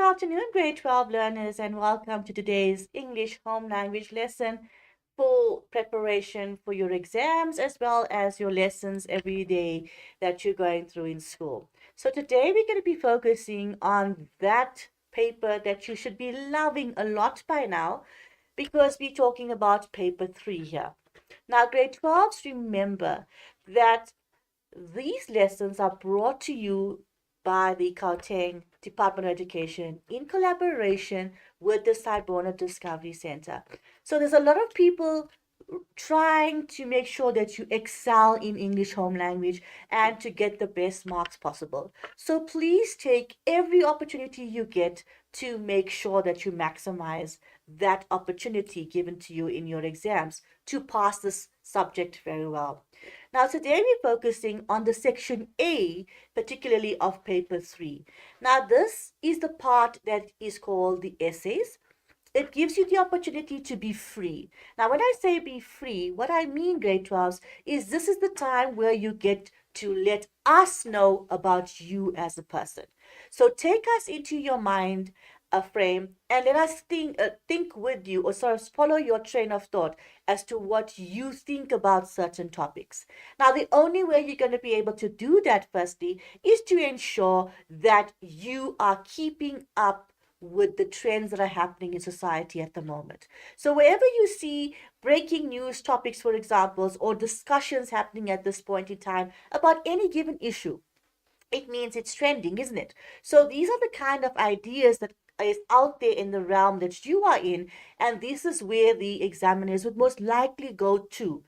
afternoon, grade 12 learners, and welcome to today's English home language lesson for preparation for your exams as well as your lessons every day that you're going through in school. So, today we're going to be focusing on that paper that you should be loving a lot by now because we're talking about paper 3 here. Now, grade 12s, remember that these lessons are brought to you by the Gauteng Department of Education in collaboration with the Sibona Discovery Center. So there's a lot of people trying to make sure that you excel in English home language and to get the best marks possible. So please take every opportunity you get to make sure that you maximize that opportunity given to you in your exams to pass this subject very well. Now, today we're focusing on the section A, particularly of paper 3. Now, this is the part that is called the essays. It gives you the opportunity to be free. Now, when I say be free, what I mean, grade 12s, is this is the time where you get to let us know about you as a person. So take us into your mind a frame and let us think with you, or sort of follow your train of thought as to what you think about certain topics. Now, the only way you're going to be able to do that, firstly, is to ensure that you are keeping up with the trends that are happening in society at the moment. So wherever you see breaking news topics, for examples, or discussions happening at this point in time about any given issue, it means it's trending, isn't it? So these are the kind of ideas that is out there in the realm that you are in, and this is where the examiners would most likely go to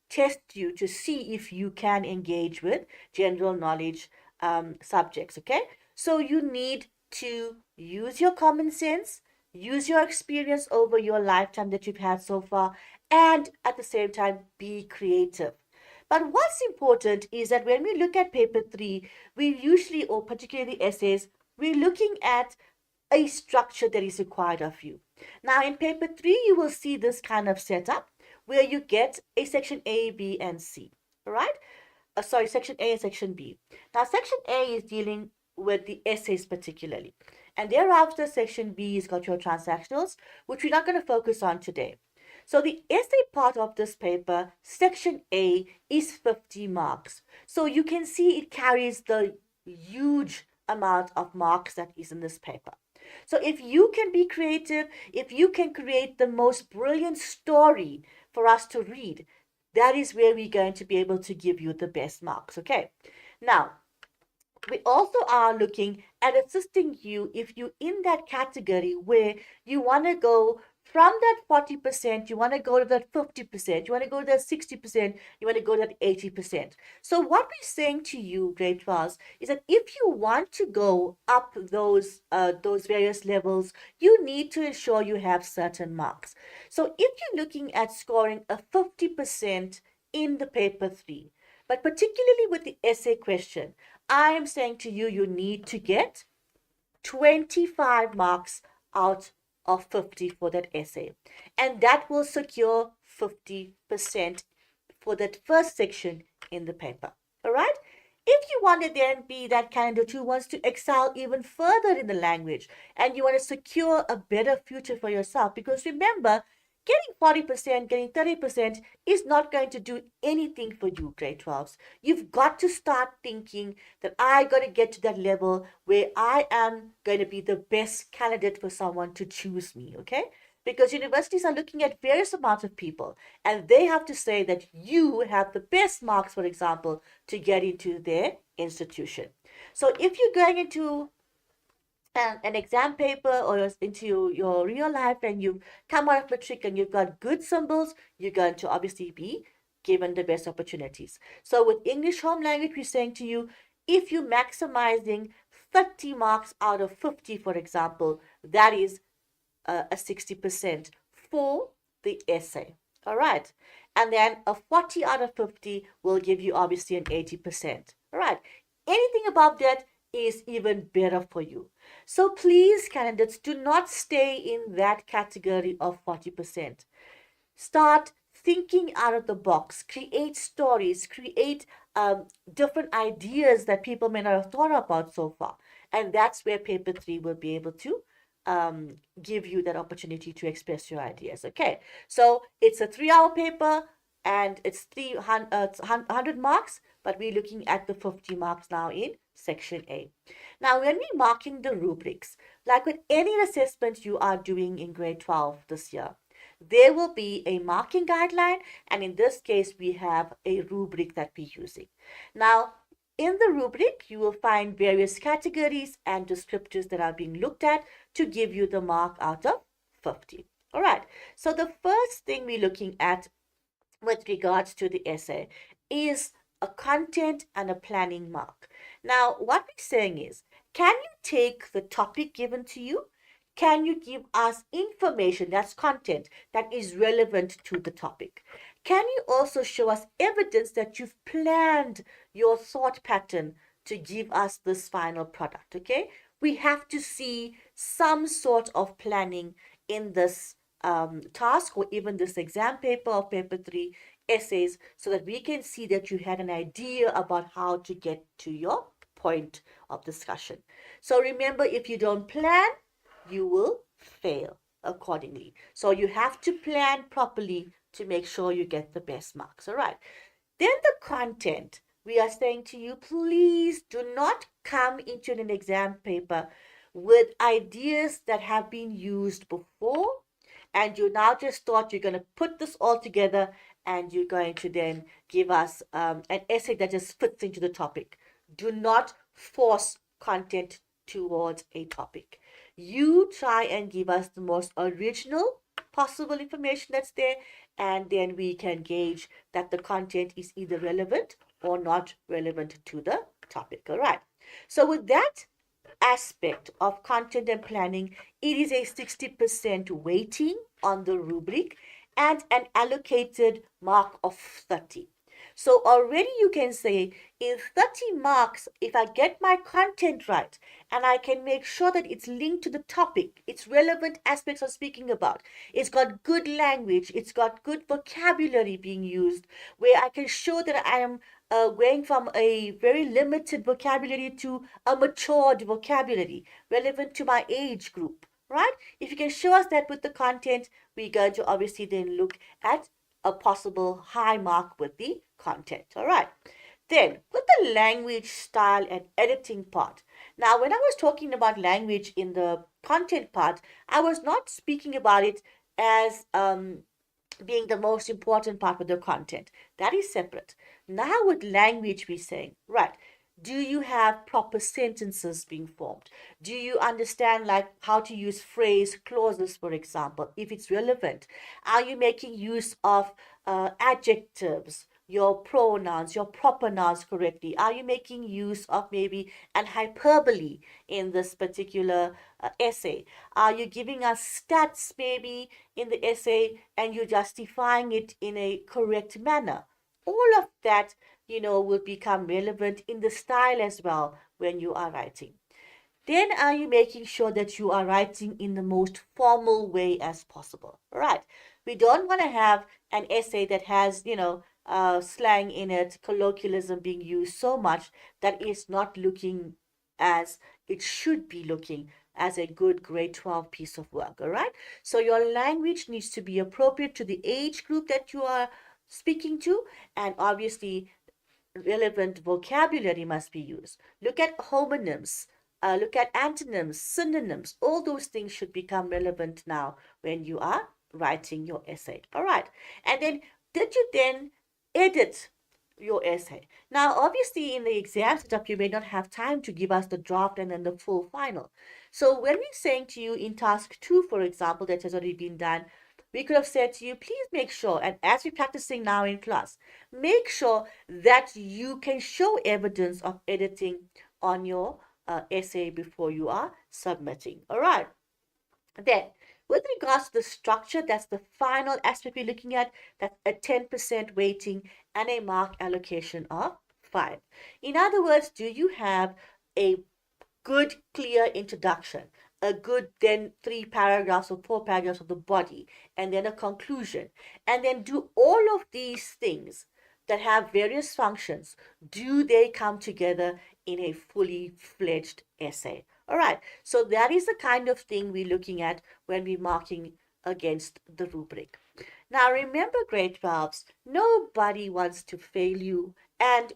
test you to see if you can engage with general knowledge subjects. Okay, so you need to use your common sense, use your experience over your lifetime that you've had so far, and at the same time be creative. But what's important is that when we look at paper 3, we usually, or particularly essays, we're looking at a structure that is required of you. Now, in paper 3, you will see this kind of setup where you get a section A, B, and C. All right? Sorry, section A and section B. Now, section A is dealing with the essays particularly. And thereafter, section B has got your transactionals, which we're not going to focus on today. So the essay part of this paper, section A, is 50 marks. So you can see it carries the huge amount of marks that is in this paper. So if you can be creative, if you can create the most brilliant story for us to read, that is where we're going to be able to give you the best marks. Okay. Now, we also are looking at assisting you if you in that category where you want to go from that 40%, you want to go to that 50%, you want to go to that 60%, you want to go to that 80%. So what we're saying to you, grade 12s, is that if you want to go up those various levels, you need to ensure you have certain marks. So if you're looking at scoring a 50% in the paper 3, but particularly with the essay question, I am saying to you, you need to get 25 marks out of 50 for that essay. And that will secure 50% for that first section in the paper. All right? If you want to then be that candidate who wants to excel even further in the language and you want to secure a better future for yourself, because remember, getting 40%, getting 30% is not going to do anything for you, grade 12s. You've got to start thinking that I got to get to that level where I am going to be the best candidate for someone to choose me, okay? Because universities are looking at various amounts of people and they have to say that you have the best marks, for example, to get into their institution. So if you're going into an exam paper or into your real life and you've come out of matric and you've got good symbols, you're going to obviously be given the best opportunities. So with English home language, we're saying to you, if you're maximizing 30 marks out of 50, for example, that is a 60% for the essay. All right. And then a 40 out of 50 will give you obviously an 80%. All right. Anything above that is even better for you. So please, candidates, do not stay in that category of 40%. Start thinking out of the box, create stories, create different ideas that people may not have thought about so far. And that's where paper 3 will be able to give you that opportunity to express your ideas. Okay, so it's a 3-hour paper and it's 100 marks, but we're looking at the 50 marks now in section A. Now, when we're marking the rubrics, like with any assessment you are doing in grade 12 this year, there will be a marking guideline, and in this case, we have a rubric that we're using. Now, in the rubric, you will find various categories and descriptors that are being looked at to give you the mark out of 50. All right, so the first thing we're looking at with regards to the essay is a content and a planning mark. Now, what we're saying is, can you take the topic given to you? Can you give us information, that's content, that is relevant to the topic? Can you also show us evidence that you've planned your thought pattern to give us this final product? Okay, we have to see some sort of planning in this task or even this exam paper of paper 3 essays, so that we can see that you had an idea about how to get to your point of discussion. So remember, if you don't plan, you will fail accordingly. So you have to plan properly to make sure you get the best marks. All right. Then the content, we are saying to you, please do not come into an exam paper with ideas that have been used before, and you now just thought you're going to put this all together and you're going to then give us an essay that just fits into the topic. Do not force content towards a topic. You try and give us the most original possible information that's there, and then we can gauge that the content is either relevant or not relevant to the topic. All right. So with that aspect of content and planning, it is a 60% weighting on the rubric and an allocated mark of 30. So already you can say, in 30 marks, if I get my content right and I can make sure that it's linked to the topic, it's relevant aspects I'm speaking about, it's got good language, it's got good vocabulary being used, where I can show that I am going from a very limited vocabulary to a matured vocabulary relevant to my age group, right? If you can show us that with the content, we're going to obviously then look at a possible high mark with the content. All right. Then with the language, style, and editing part. Now, when I was talking about language in the content part, I was not speaking about it as being the most important part of the content. That is separate. Now with language, we're saying, right, do you have proper sentences being formed? Do you understand like how to use phrase clauses, for example, if it's relevant? Are you making use of adjectives, your pronouns, your proper nouns correctly? Are you making use of maybe an hyperbole in this particular essay? Are you giving us stats maybe in the essay and you're justifying it in a correct manner? All of that, will become relevant in the style as well when you are writing. Then are you making sure that you are writing in the most formal way as possible? Right. We don't want to have an essay that has, slang in it, colloquialism being used so much that it's not looking as it should be looking as a good grade 12 piece of work. All right. So your language needs to be appropriate to the age group that you are speaking to, and obviously relevant vocabulary must be used. Look at homonyms, look at antonyms, synonyms. All those things should become relevant now when you are writing your essay. All right. And then, did you then edit your essay? Now, obviously, in the exam setup, you may not have time to give us the draft and then the full final. So when we're saying to you in task 2, for example, that has already been done, we could have said to you, please make sure, and as we're practicing now in class, make sure that you can show evidence of editing on your essay before you are submitting. All right. Then, with regards to the structure, that's the final aspect we're looking at. That's a 10% weighting and a mark allocation of 5. In other words, do you have a good, clear introduction, a good then 3 paragraphs or 4 paragraphs of the body, and then a conclusion, and then do all of these things that have various functions, do they come together in a fully fledged essay. All right, so that is the kind of thing we're looking at when we're marking against the rubric. Now remember, grade 12s, nobody wants to fail you, and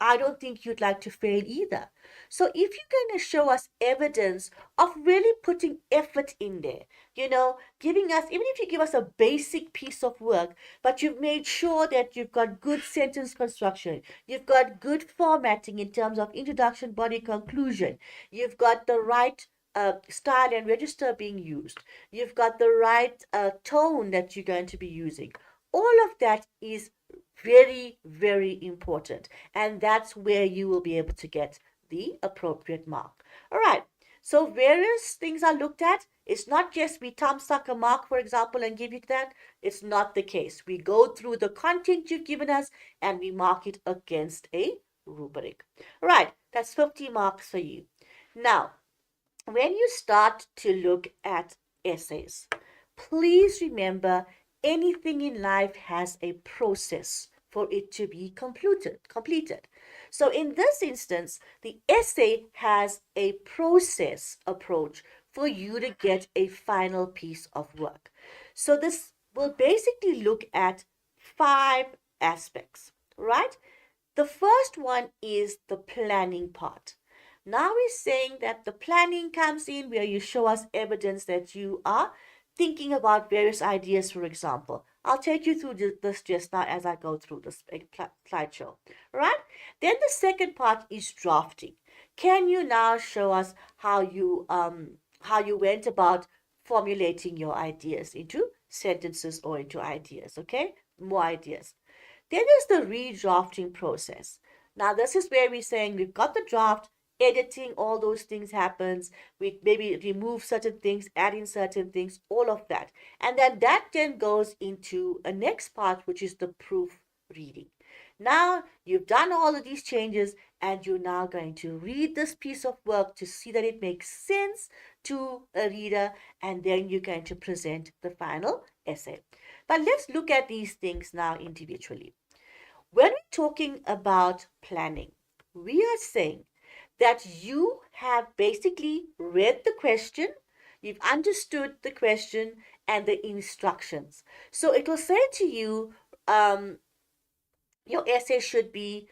I don't think you'd like to fail either. So if you're going to show us evidence of really putting effort in there, giving us, even if you give us a basic piece of work, but you've made sure that you've got good sentence construction, you've got good formatting in terms of introduction, body, conclusion, you've got the right style and register being used, you've got the right tone that you're going to be using. All of that is very, very important. And that's where you will be able to get the appropriate mark. All right. So various things are looked at. It's not just we thumb suck a mark, for example, and give you that. It's not the case. We go through the content you've given us and we mark it against a rubric. All right. That's 50 marks for you. Now, when you start to look at essays, please remember anything in life has a process for it to be completed. So in this instance, the essay has a process approach for you to get a final piece of work. So this will basically look at 5 aspects, right? The first one is the planning part. Now we're saying that the planning comes in where you show us evidence that you are thinking about various ideas, for example. I'll take you through this just now as I go through this slideshow, right? Then the second part is drafting. Can you now show us how you went about formulating your ideas into sentences or into ideas, okay? More ideas. Then there's the redrafting process. Now this is where we're saying we've got the draft, editing, all those things happens. We maybe remove certain things, add in certain things, all of that. And then that then goes into a next part, which is the proofreading. Now you've done all of these changes and you're now going to read this piece of work to see that it makes sense to a reader, and then you're going to present the final essay. But let's look at these things now individually. When we're talking about planning, we are saying that you have basically read the question, you've understood the question and the instructions. So it will say to you, your essay should be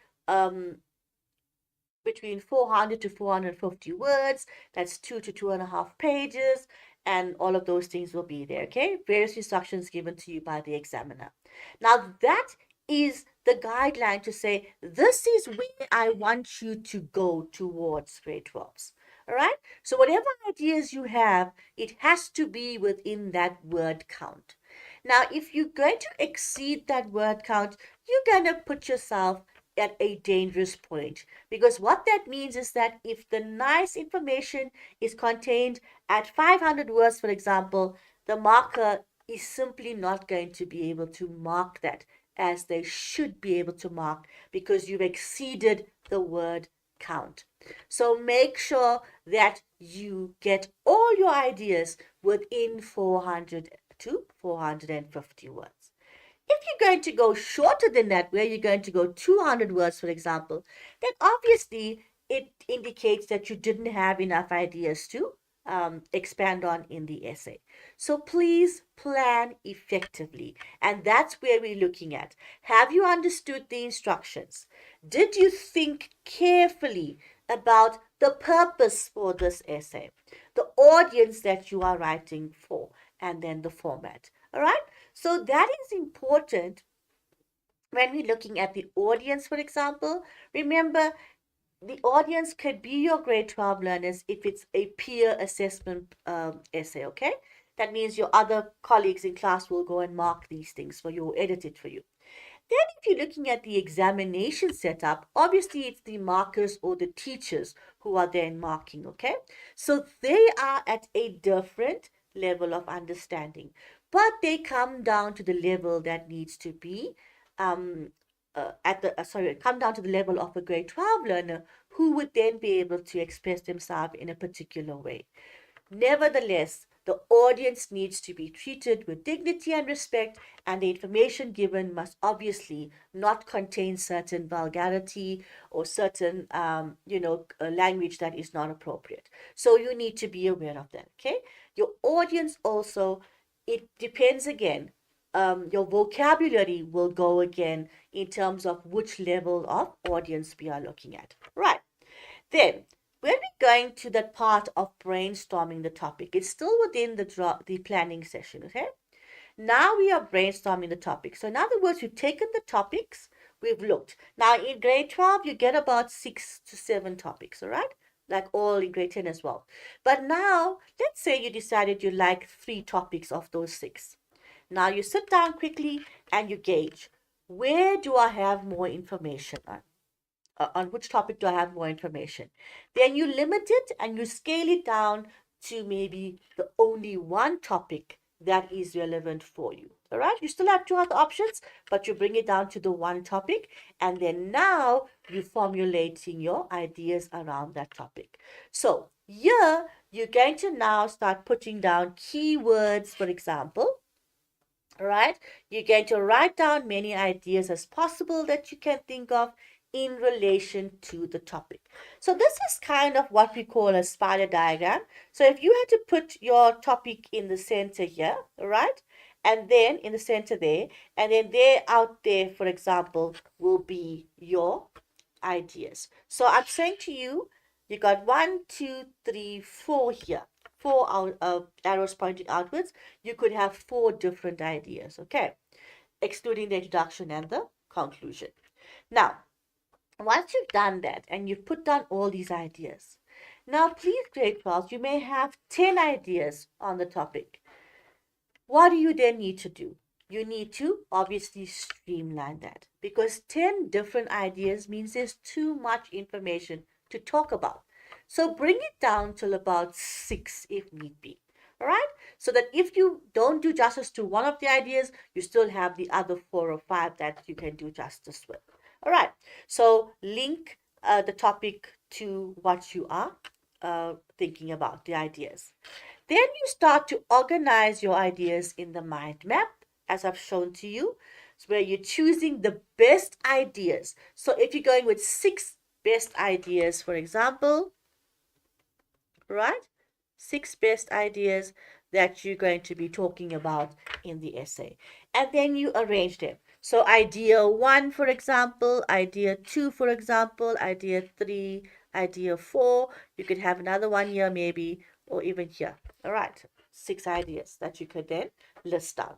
between 400 to 450 words. That's 2 to 2.5 pages. And all of those things will be there, okay? Various instructions given to you by the examiner. Now that is the guideline to say, this is where I want you to go towards grade 12s. All right? So whatever ideas you have, it has to be within that word count. Now, if you're going to exceed that word count, you're going to put yourself at a dangerous point, because what that means is that if the nice information is contained at 500 words, for example, the marker is simply not going to be able to mark that as they should be able to mark, because you've exceeded the word count. So make sure that you get all your ideas within 400 to 450 words. If you're going to go shorter than that, where you're going to go 200 words, for example, then obviously it indicates that you didn't have enough ideas to expand on in the essay. So please plan effectively. And that's where we're looking at. Have you understood the instructions? Did you think carefully about the purpose for this essay, the audience that you are writing for, and then the format? All right? So that is important when we're looking at the audience, for example. Remember, the audience could be your grade 12 learners if it's a peer assessment essay, okay? That means your other colleagues in class will go and mark these things for you or edit it for you. Then if you're looking at the examination setup, obviously it's the markers or the teachers who are then marking, okay? So they are at a different level of understanding, but they come down to the level that needs to be come down to the level of a grade 12 learner who would then be able to express themselves in a particular way. Nevertheless, The audience needs to be treated with dignity and respect, and the information given must obviously not contain certain vulgarity or certain, language that is not appropriate. So you need to be aware of that, okay? Your audience also, it depends again. Your vocabulary will go again in terms of which level of audience we are looking at. Right. Then, when we're going to that part of brainstorming the topic, it's still within the planning session, okay? Now we are brainstorming the topic. So in other words, we've taken the topics, we've looked. Now in grade 12, you get about 6 to 7 topics, all right? Like all in grade 10 as well. But now, let's say you decided you like 3 topics of those 6. Now you sit down quickly and you gauge, where do I have more information on which topic do I have more information? Then you limit it and you scale it down to maybe the only one topic that is relevant for you. All right, you still have 2 other options, but you bring it down to the one topic, and then now you're formulating your ideas around that topic. So here you're going to now start putting down keywords, for example. All right, you're going to write down many ideas as possible that you can think of in relation to the topic. So this is kind of what we call a spider diagram. So if you had to put your topic in the center here, all right, and then in the center there, and then there out there, for example, will be your ideas. So I'm saying to you, you got 1, 2, 3, 4 here. 4 arrows pointing outwards. You could have 4 different ideas, okay? Excluding the introduction and the conclusion. Now, once you've done that and you've put down all these ideas, now please, grade 12, you may have 10 ideas on the topic. What do you then need to do? You need to obviously streamline that, because 10 different ideas means there's too much information to talk about. So bring it down till about 6 if need be. All right? So that if you don't do justice to one of the ideas, you still have the other 4 or 5 that you can do justice with. All right. So link the topic to what you are thinking about, the ideas. Then you start to organize your ideas in the mind map, as I've shown to you. It's where you're choosing the best ideas. So if you're going with 6 best ideas, for example, right? 6 best ideas that you're going to be talking about in the essay. And then you arrange them. So idea 1, for example, idea 2, for example, idea 3, idea 4. You could have another one here maybe, or even here. All right, 6 ideas that you could then list down.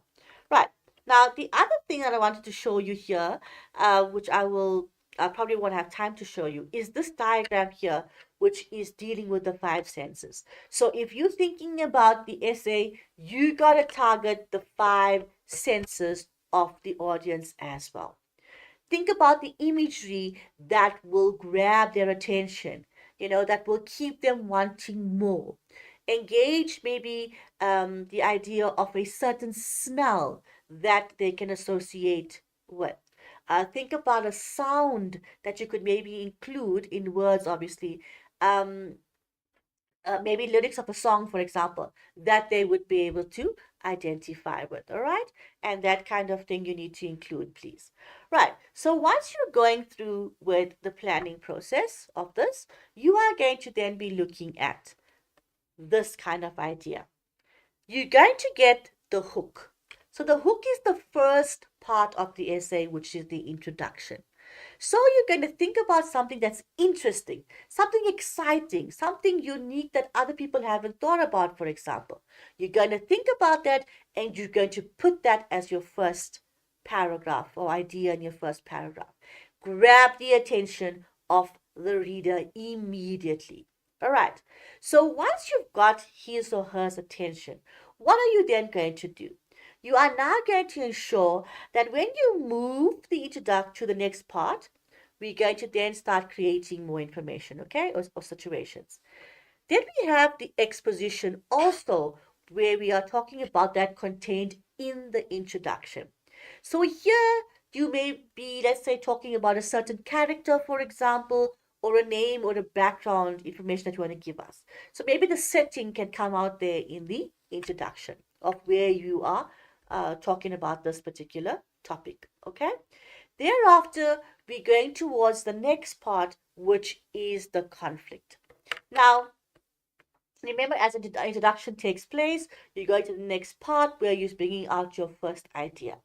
Right. Now, the other thing that I wanted to show you here, which I probably won't have time to show you, is this diagram here, which is dealing with the 5 senses. So if you're thinking about the essay, you got to target the 5 senses of the audience as well. Think about the imagery that will grab their attention, that will keep them wanting more. Engage maybe the idea of a certain smell that they can associate with. Think about a sound that you could maybe include in words, obviously. Maybe lyrics of a song, for example, that they would be able to identify with, all right? And that kind of thing you need to include, please. Right, so once you're going through with the planning process of this, you are going to then be looking at this kind of idea. You're going to get the hook. So the hook is the first part of the essay, which is the introduction. So you're going to think about something that's interesting, something exciting, something unique that other people haven't thought about, for example. You're going to think about that and you're going to put that as your first paragraph or idea in your first paragraph. Grab the attention of the reader immediately. All right. So once you've got his or her attention, what are you then going to do? You are now going to ensure that when you move the introduction to the next part, we're going to then start creating more information, okay, or situations. Then we have the exposition also, where we are talking about that contained in the introduction. So here you may be, let's say, talking about a certain character, for example, or a name or a background information that you want to give us. So maybe the setting can come out there in the introduction of where you are talking about this particular topic. Okay. Thereafter, we're going towards the next part, which is the conflict. Now, remember, as an introduction takes place, you go to the next part where you're bringing out your first idea.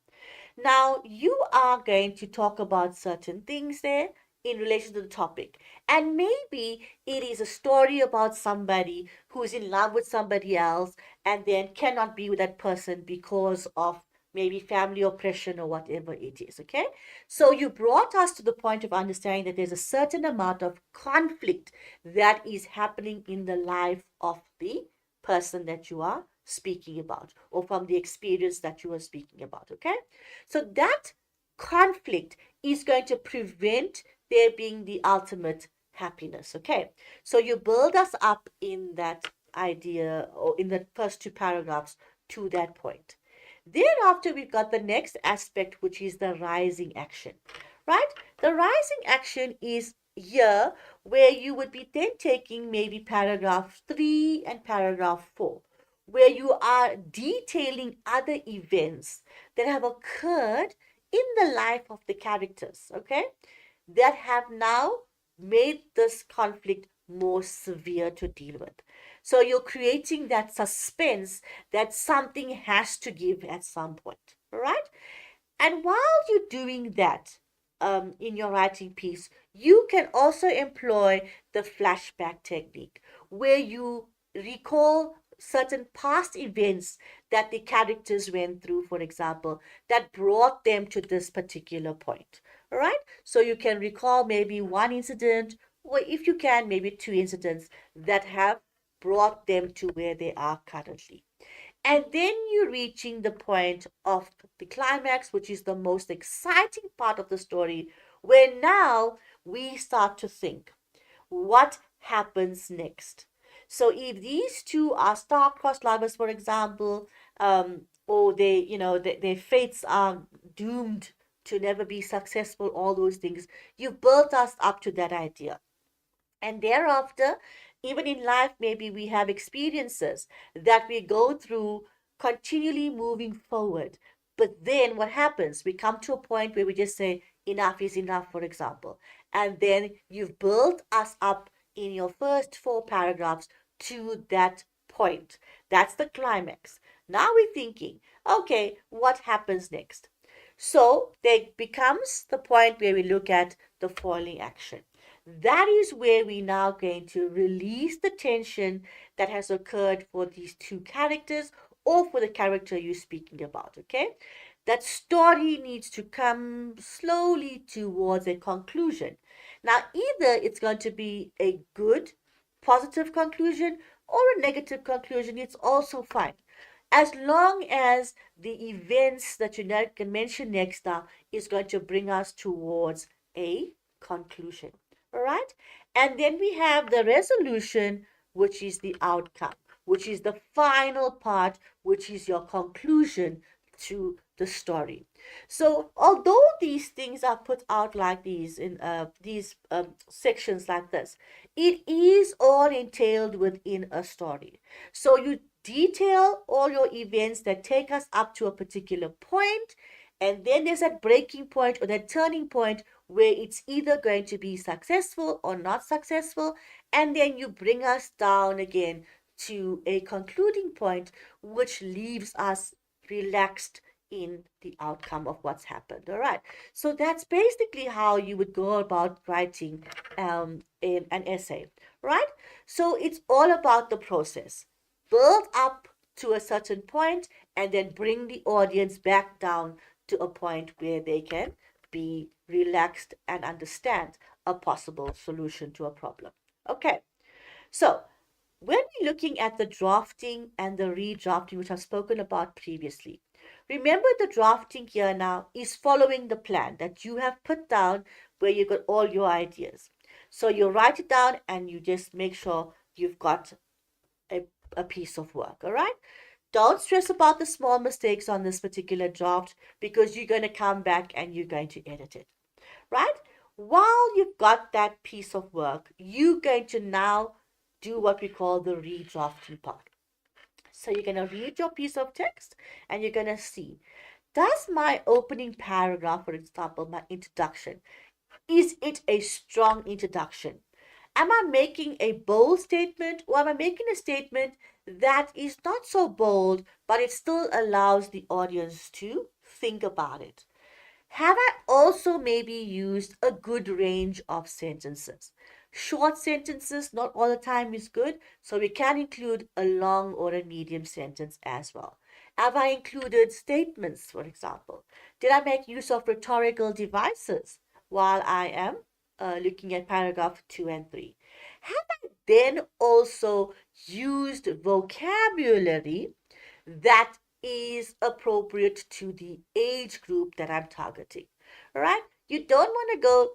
Now, you are going to talk about certain things there in relation to the topic. And maybe it is a story about somebody who's in love with somebody else and then cannot be with that person because of maybe family oppression or whatever it is. Okay. So you brought us to the point of understanding that there's a certain amount of conflict that is happening in the life of the person that you are speaking about, or from the experience that you are speaking about. Okay. So that conflict is going to prevent there being the ultimate happiness. Okay. So you build us up in that idea, or in the first two paragraphs, to that point. Thereafter, we've got the next aspect, which is the rising action, right? The rising action is here where you would be then taking maybe paragraph 3 and paragraph 4, where you are detailing other events that have occurred in the life of the characters, okay, that have now made this conflict more severe to deal with. So you're creating that suspense that something has to give at some point, all right? And while you're doing that in your writing piece, you can also employ the flashback technique where you recall certain past events that the characters went through, for example, that brought them to this particular point. All right. So you can recall maybe one incident, or if you can, maybe two incidents that have brought them to where they are currently. And then you're reaching the point of the climax, which is the most exciting part of the story, where now we start to think, what happens next? So if these two are star-crossed lovers, for example, or their fates are doomed to never be successful, all those things, you've built us up to that idea. And thereafter, even in life, maybe we have experiences that we go through continually moving forward. But then what happens? We come to a point where we just say, enough is enough, for example. And then you've built us up in your first four paragraphs to that point. That's the climax. Now we're thinking, okay, what happens next? So there becomes the point where we look at the foiling action. That is where we now going to release the tension that has occurred for these two characters, or for the character you're speaking about. Okay, that story needs to come slowly towards a conclusion. Now, either it's going to be a good positive conclusion or a negative conclusion. It's also fine, as long as the events that you can mention next now is going to bring us towards a conclusion. All right. And then we have the resolution, which is the outcome, which is the final part, which is your conclusion to the story. So although these things are put out like these in these sections like this, it is all entailed within a story. So you detail all your events that take us up to a particular point, and then there's that breaking point or that turning point where it's either going to be successful or not successful, and then you bring us down again to a concluding point, which leaves us relaxed in the outcome of what's happened. All right. So that's basically how you would go about writing an essay, right? So it's all about the process. Build up to a certain point and then bring the audience back down to a point where they can be relaxed and understand a possible solution to a problem. Okay. So when we're looking at the drafting and the redrafting, which I've spoken about previously, remember the drafting here now is following the plan that you have put down where you got all your ideas. So you write it down and you just make sure you've got a piece of work, all right? Don't stress about the small mistakes on this particular draft because you're going to come back and you're going to edit it, right? While you've got that piece of work, you're going to now do what we call the redrafting part. So you're going to read your piece of text and you're going to see, does my opening paragraph, for example, my introduction, is it a strong introduction? Am I making a bold statement, or am I making a statement that is not so bold, but it still allows the audience to think about it? Have I also maybe used a good range of sentences? Short sentences, not all the time is good, so we can include a long or a medium sentence as well. Have I included statements, for example? Did I make use of rhetorical devices while I am looking at paragraph 2 and 3? Have I then also used vocabulary that is appropriate to the age group that I'm targeting? All right? You don't want to go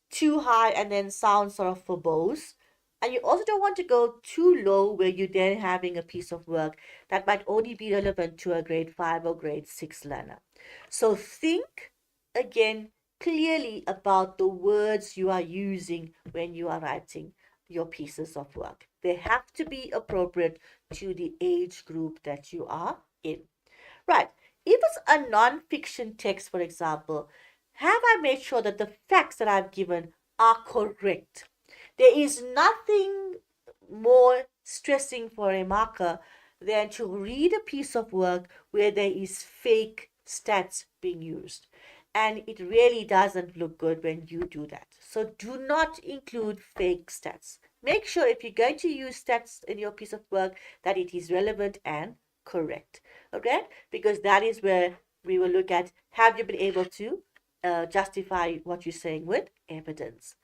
too high and then sound sort of verbose. And you also don't want to go too low where you're then having a piece of work that might only be relevant to a grade 5 or grade 6 learner. So think again clearly about the words you are using when you are writing your pieces of work. They have to be appropriate to the age group that you are in. Right. If it's a non-fiction text, for example, have I made sure that the facts that I've given are correct? There is nothing more stressing for a marker than to read a piece of work where there is fake stats being used. And it really doesn't look good when you do that. So do not include fake stats. Make sure if you're going to use stats in your piece of work that it is relevant and correct. Okay? Because that is where we will look at, have you been able to justify what you're saying with evidence?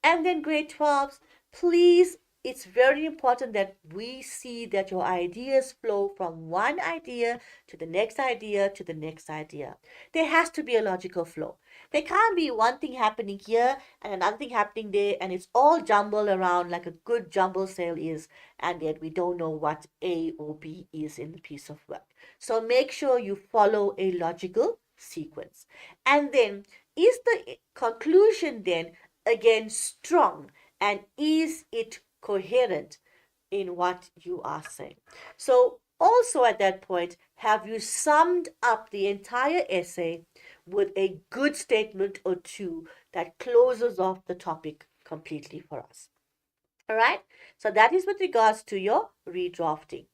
And then grade 12s, please, it's very important that we see that your ideas flow from one idea to the next idea to the next idea. There has to be a logical flow. There can't be one thing happening here and another thing happening there, and it's all jumbled around like a good jumble sale is, and yet we don't know what A or B is in the piece of work. So make sure you follow a logical sequence. And then, is the conclusion then again strong, and is it coherent in what you are saying? So also at that point, have you summed up the entire essay with a good statement or two that closes off the topic completely for us? All right, so that is with regards to your redrafting.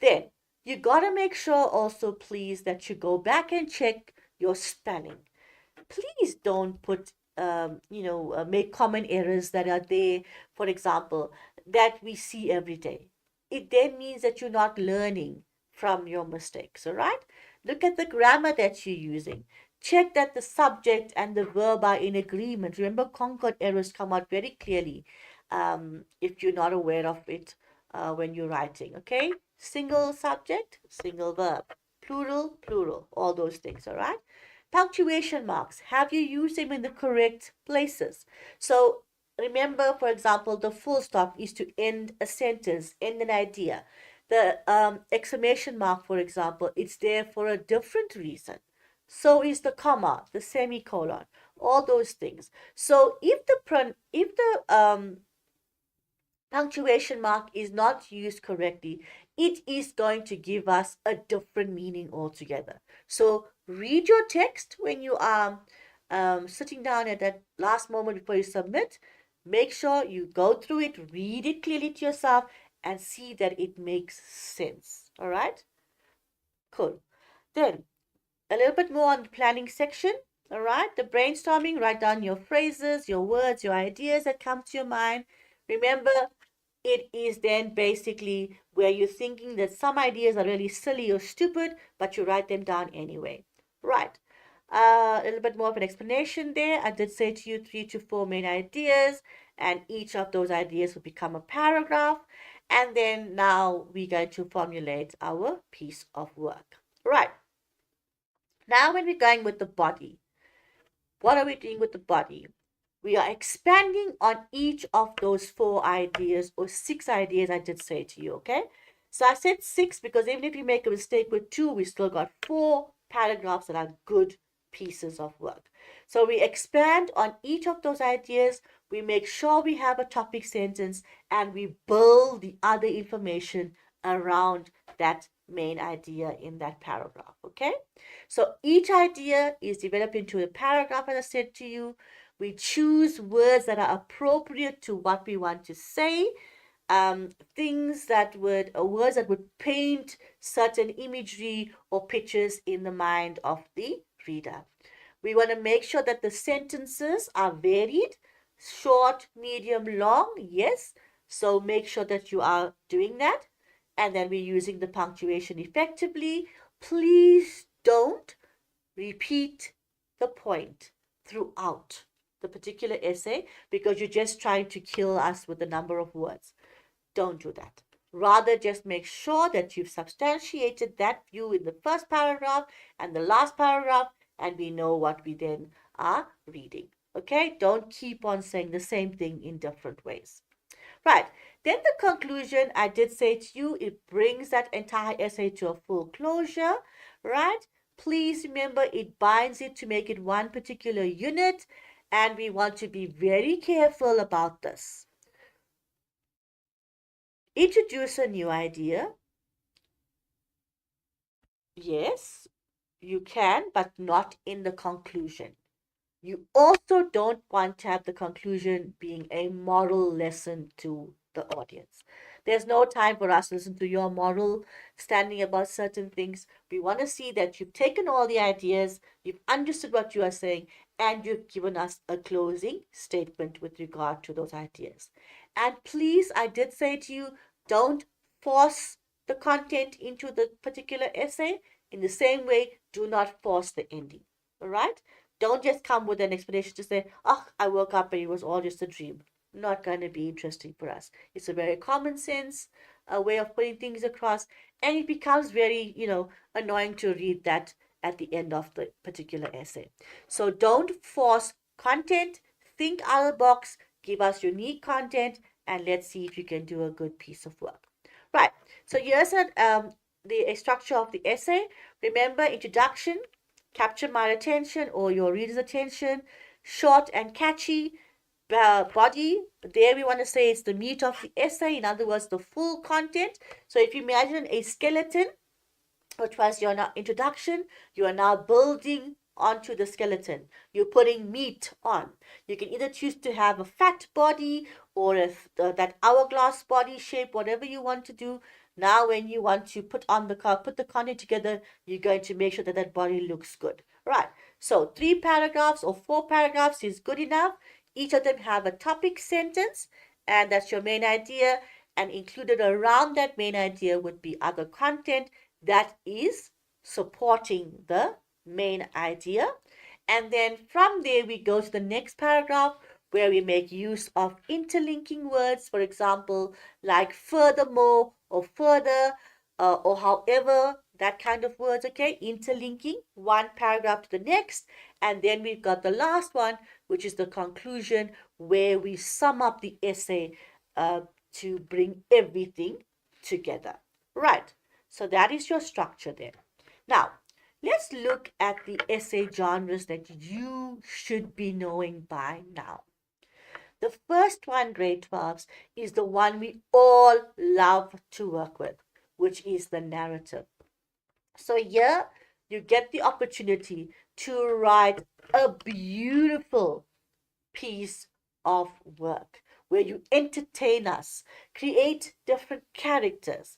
Then you got to make sure also, please, that you go back and check your spelling. Please don't put make common errors that are there, for example, that we see every day. It then means that you're not learning from your mistakes. All right, look at the grammar that you're using. Check that the subject and the verb are in agreement. Remember, concord errors come out very clearly if you're not aware of it when you're writing. Okay, single subject, single verb, plural, plural, all those things. All right. Punctuation marks, have you used them in the correct places? So remember, for example, the full stop is to end a sentence, end an idea. The exclamation mark, for example, it's there for a different reason. So is the comma, the semicolon, all those things. So if the punctuation mark is not used correctly, it is going to give us a different meaning altogether. So read your text when you are sitting down at that last moment before you submit. Make sure you go through it, read it clearly to yourself, and see that it makes sense. All right? Cool. Then a little bit more on the planning section. All right? The brainstorming, write down your phrases, your words, your ideas that come to your mind. Remember, it is then basically where you're thinking that some ideas are really silly or stupid, but you write them down anyway. Right. A little bit more of an explanation there. I did say to you 3 to 4 main ideas, and each of those ideas will become a paragraph. And then now we're going to formulate our piece of work. Right. Now when we're going with the body, what are we doing with the body? We are expanding on each of those 4 ideas or 6 ideas I did say to you, okay? So I said 6 because even if you make a mistake with 2, we still got 4 paragraphs that are good pieces of work. So we expand on each of those ideas, we make sure we have a topic sentence, and we build the other information around that main idea in that paragraph. Okay, so each idea is developed into a paragraph, as I said to you. We choose words that are appropriate to what we want to say, things that would, words that would paint certain imagery or pictures in the mind of the reader. We want to make sure that the sentences are varied, short, medium, long, yes. So make sure that you are doing that. And then we're using the punctuation effectively. Please don't repeat the point throughout the particular essay because you're just trying to kill us with the number of words. Don't do that. Rather, just make sure that you've substantiated that view in the first paragraph and the last paragraph, and we know what we then are reading. Okay? Don't keep on saying the same thing in different ways. Right. Then the conclusion, I did say to you, it brings that entire essay to a full closure. Right? Please remember, it binds it to make it one particular unit, and we want to be very careful about this. Introduce a new idea. Yes, you can, but not in the conclusion. You also don't want to have the conclusion being a moral lesson to the audience. There's no time for us to listen to your moral standing about certain things. We want to see that you've taken all the ideas, you've understood what you are saying, and you've given us a closing statement with regard to those ideas. And please, I did say to you, don't force the content into the particular essay. In the same way, do not force the ending. All right? Don't just come with an explanation to say, oh, I woke up and it was all just a dream. Not going to be interesting for us. It's a very common sense way of putting things across, and it becomes very, annoying to read that at the end of the particular essay. So don't force content. Think out of the box. Give us unique content, and let's see if you can do a good piece of work. Right. So here's the structure of the essay. Remember, introduction, capture my attention or your reader's attention, short and catchy. Body, there we want to say it's the meat of the essay, in other words, the full content. So if you imagine a skeleton, which was your introduction, you are now building onto the skeleton. You're putting meat on. You can either choose to have a fat body or that hourglass body shape, whatever you want to do. Now, when you want to put the content together, you're going to make sure that that body looks good. Right. So 3 paragraphs or 4 paragraphs is good enough. Each of them have a topic sentence, and that's your main idea. And included around that main idea would be other content that is supporting the main idea. And then from there, we go to the next paragraph where we make use of interlinking words, for example, like furthermore or further or however, that kind of words, okay? Interlinking one paragraph to the next. And then we've got the last one, which is the conclusion, where we sum up the essay to bring everything together. Right. So that is your structure there. Now, let's look at the essay genres that you should be knowing by now. The first one, grade 12s, is the one we all love to work with, which is the narrative. So here you get the opportunity to write a beautiful piece of work where you entertain us, create different characters,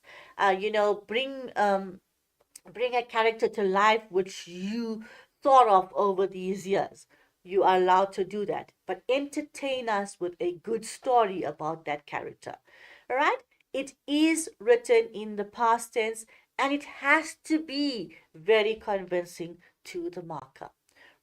bring a character to life which you thought of over these years. You are allowed to do that, but entertain us with a good story about that character. All right? It is written in the past tense, and it has to be very convincing to the marker.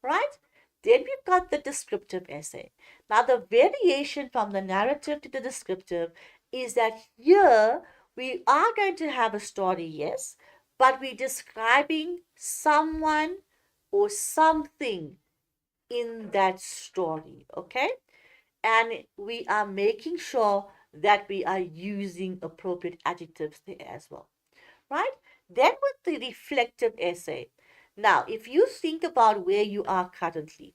Right? Then we've got the descriptive essay. Now, the variation from the narrative to the descriptive is that here we are going to have a story, yes, but we're describing someone or something in that story, okay? And we are making sure that we are using appropriate adjectives there as well, right? Then with the reflective essay. Now, if you think about where you are currently,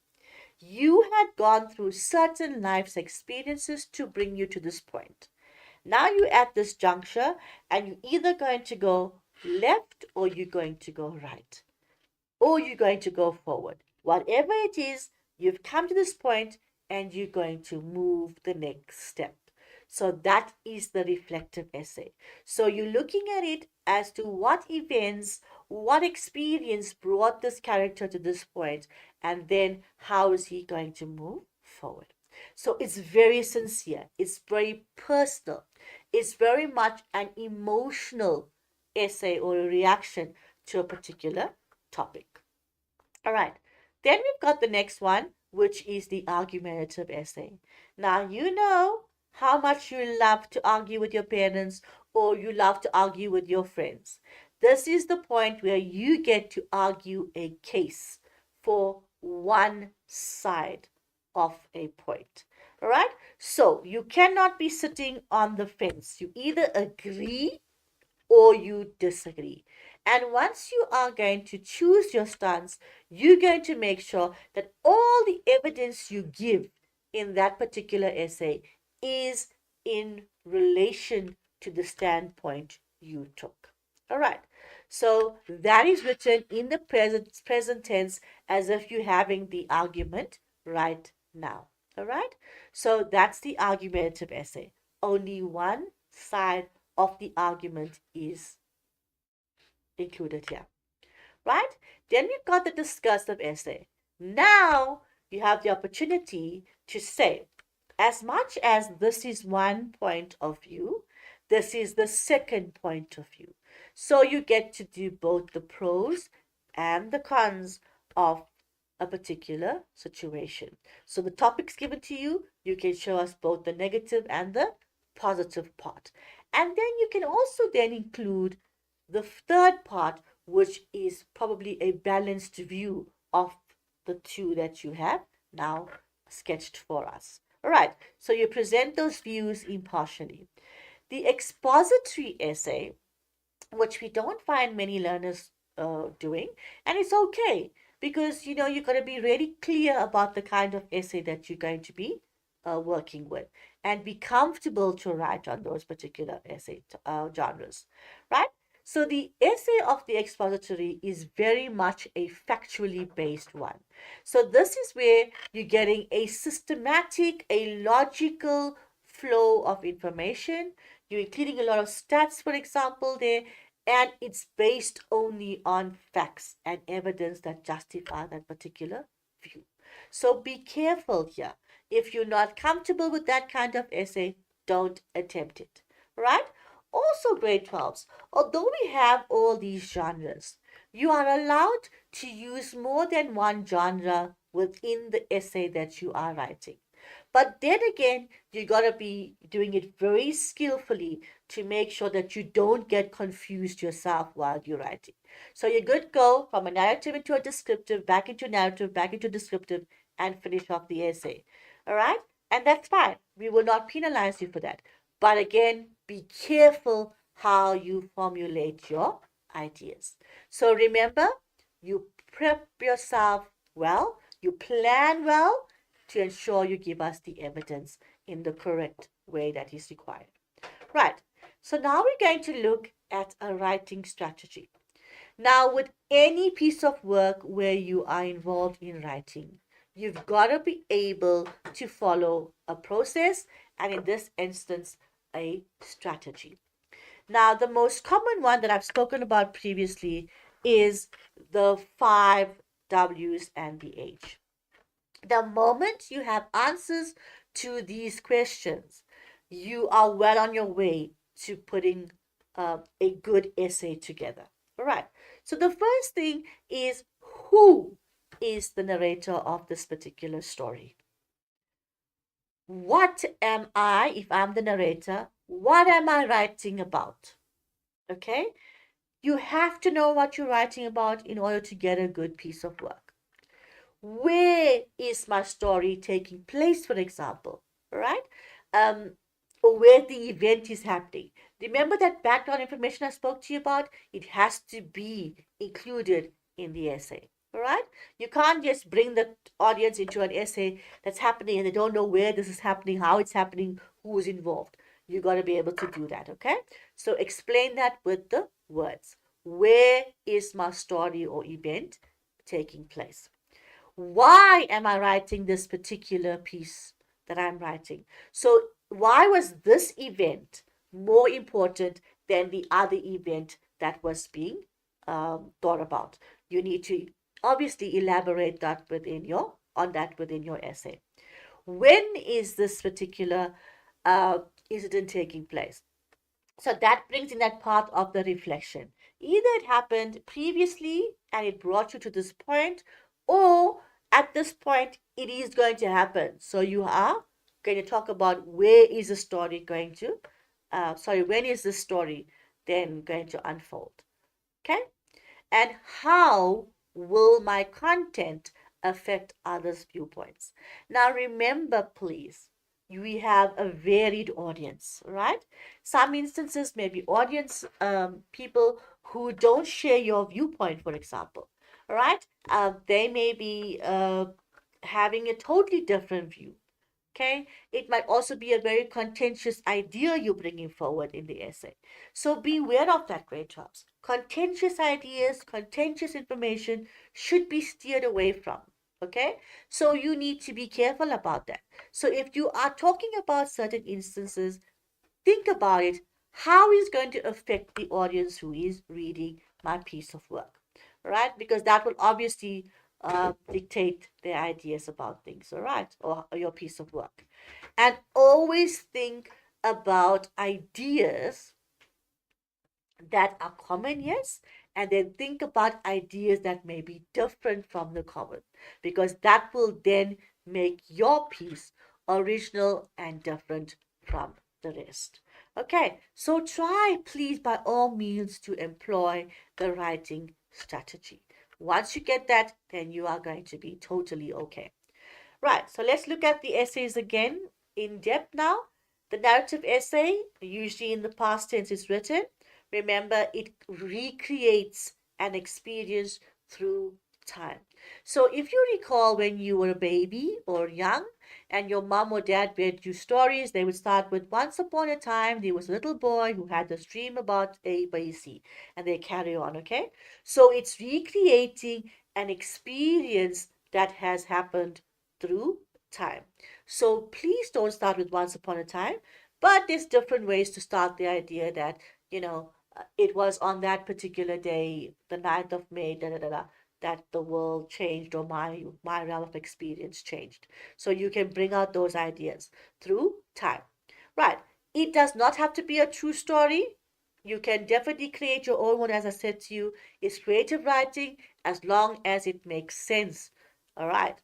you had gone through certain life's experiences to bring you to this point. Now you're at this juncture and you're either going to go left, or you're going to go right, or you're going to go forward. Whatever it is, you've come to this point and you're going to move the next step. So that is the reflective essay. So you're looking at it as to what events, what experience brought this character to this point, and then how is he going to move forward. So it's very sincere, it's very personal, it's very much an emotional essay or a reaction to a particular topic. All right. Then we've got the next one, which is the argumentative essay. Now, you know how much you love to argue with your parents or you love to argue with your friends. This is the point where you get to argue a case for one side of a point. All right. So you cannot be sitting on the fence. You either agree or you disagree. And once you are going to choose your stance, you're going to make sure that all the evidence you give in that particular essay is in relation to the standpoint you took. All right. So that is written in the present tense as if you're having the argument right now. All right. So that's the argumentative essay. Only one side of the argument is included here, right? Then we've got the discursive essay. Now you have the opportunity to say, as much as this is one point of view, this is the second point of view. So you get to do both the pros and the cons of a particular situation. So the topics given to you, you can show us both the negative and the positive part. And then you can also then include the third part, which is probably a balanced view of the two that you have now sketched for us. All right, so you present those views impartially. The expository essay, which we don't find many learners doing, and it's okay because you know you're going to be really clear about the kind of essay that you're going to be working with and be comfortable to write on those particular essay genres, right? So the essay of the expository is very much a factually based one. So this is where you're getting a systematic, a logical flow of information. You're including a lot of stats, for example, there, and it's based only on facts and evidence that justify that particular view. So be careful here. If you're not comfortable with that kind of essay, don't attempt it, right? Also, grade 12s, although we have all these genres, you are allowed to use more than one genre within the essay that you are writing. But then again, you got to be doing it very skillfully to make sure that you don't get confused yourself while you're writing. So you could go from a narrative into a descriptive, back into narrative, back into descriptive, and finish off the essay. All right? And that's fine. We will not penalize you for that. But again, be careful how you formulate your ideas. So remember, you prep yourself well, you plan well to ensure you give us the evidence in the correct way that is required. Right. So now we're going to look at a writing strategy. Now, with any piece of work where you are involved in writing, you've got to be able to follow a process and, in this instance, a strategy. Now, the most common one that I've spoken about previously is the 5 W's and the H. The moment you have answers to these questions, you are well on your way to putting a good essay together. All right. So the first thing is, who is the narrator of this particular story? What am I, if I'm the narrator, what am I writing about? Okay. You have to know what you're writing about in order to get a good piece of work. Where is my story taking place, for example, right? Or where the event is happening. Remember that background information I spoke to you about? It has to be included in the essay, all right? You can't just bring the audience into an essay that's happening and they don't know where this is happening, how it's happening, who's involved. You got to be able to do that, okay? So explain that with the words. where is my story or event taking place? Why am I writing this particular piece that I'm writing? So, why was this event more important than the other event that was being thought about? You need to obviously elaborate that within your on that within your essay. When is this particular uh, incident taking place? So that brings in that part of the reflection. Either it happened previously and it brought you to this point, or at this point it is going to happen. So you are going to talk about where is the story going to, when is the story then going to unfold? Okay? And how will my content affect others' viewpoints? Now, remember, please, we have a varied audience, right? Some instances may be audience people who don't share your viewpoint, for example, right? They may be having a totally different view. Okay, it might also be a very contentious idea you're bringing forward in the essay. So beware of that, great jobs. Contentious ideas, contentious information should be steered away from. Okay, so you need to be careful about that. So if you are talking about certain instances, think about it. How is going to affect the audience who is reading my piece of work, right? Because that will obviously dictate their ideas about things, all right, or your piece of work. And always think about ideas that are common, yes, and then think about ideas that may be different from the common, because that will then make your piece original and different from the rest. Okay, so try, please, by all means, to employ the writing strategy. Once you get that, then you are going to be totally okay. Right, so let's look at the essays again in depth now. The narrative essay, usually in the past tense, is written. Remember, it recreates an experience through time. So, if you recall when you were a baby or young and your mom or dad read you stories, they would start with once upon a time there was a little boy who had this dream about A, B, C, and they carry on, okay? So, it's recreating an experience that has happened through time. So please don't start with once upon a time, but there's different ways to start the idea that, it was on that particular day, the 9th of May, da da da da, that the world changed or my realm of experience changed. So you can bring out those ideas through time. Right. It does not have to be a true story. You can definitely create your own one, as I said to you. It's creative writing as long as it makes sense. All right,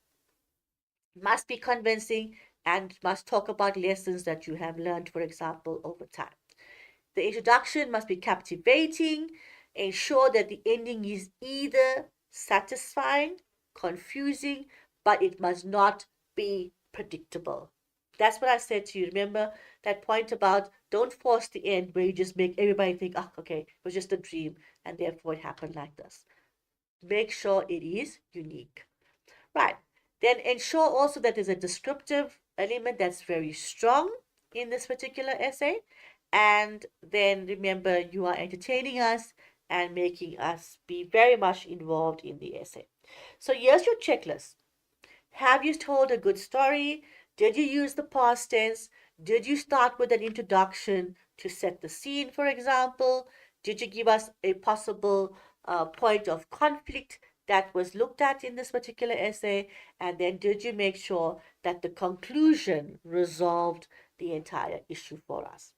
must be convincing and must talk about lessons that you have learned, for example, over time. The introduction must be captivating, ensure that the ending is either satisfying, confusing, but it must not be predictable. That's what I said to you. Remember that point about don't force the end where you just make everybody think, oh, okay, it was just a dream and therefore it happened like this. Make sure it is unique. Right. Then ensure also that there's a descriptive element that's very strong in this particular essay. And then remember, you are entertaining us and making us be very much involved in the essay. So here's your checklist. Have you told a good story? Did you use the past tense? Did you start with an introduction to set the scene, for example? Did you give us a possible point of conflict that was looked at in this particular essay? And then did you make sure that the conclusion resolved the entire issue for us?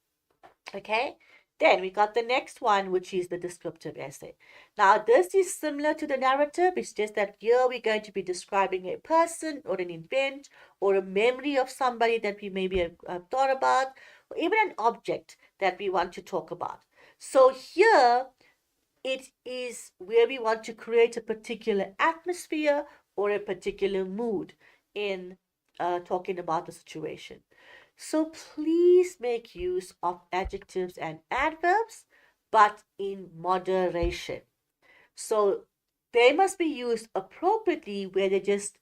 Okay, then we got the next one, which is the descriptive essay. Now, this is similar to the narrative. It's just that here we're going to be describing a person or an event or a memory of somebody that we maybe have thought about, or even an object that we want to talk about. So here it is where we want to create a particular atmosphere or a particular mood in talking about the situation. So please make use of adjectives and adverbs, but in moderation. So they must be used appropriately where they just,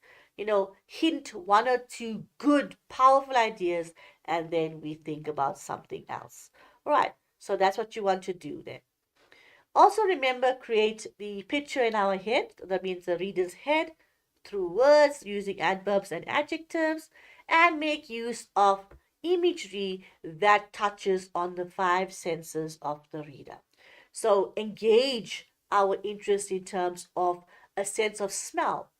hint one or two good, powerful ideas, and then we think about something else. All right. So that's what you want to do then. Also remember, create the picture in our head, that means the reader's head, through words using adverbs and adjectives, and make use of imagery that touches on the five senses of the reader. So engage our interest in terms of a sense of smell,